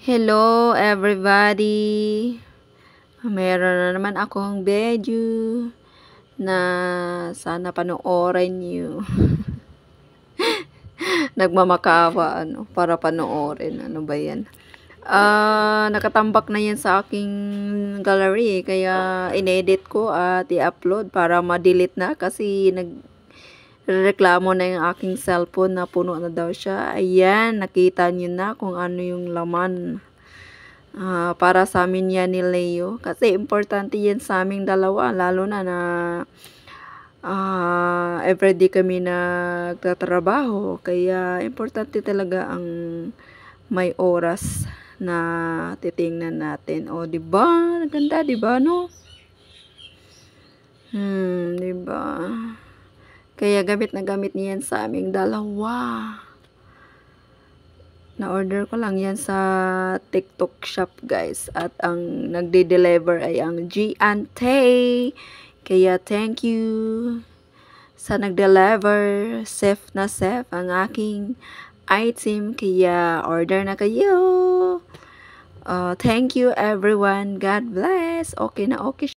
Hello everybody! Meron na naman akong video na sana panoorin niyo. Nagmamakawa para panoorin. Ano ba 'yan? Nakatambak na 'yan sa aking gallery kaya inedit ko at i-upload para ma-delete na kasi reklamo na yung aking cellphone na puno na daw siya. Ayan, nakita niyo na kung ano yung laman. Para sa amin yan ni Leo. Kasi importante yan sa aming dalawa. Lalo na everyday kami nagtatrabaho. Kaya importante talaga ang may oras na titingnan natin. O, diba? Ganda, diba, no? Diba? Kaya gamit na gamit niyan sa aming dalawa. Na-order ko lang yan sa TikTok shop, guys. At ang nagde-deliver ay ang Giante. Kaya thank you sa nag-deliver. Safe na safe ang aking item. Kaya order na kayo. Thank you everyone. God bless. Okay na okay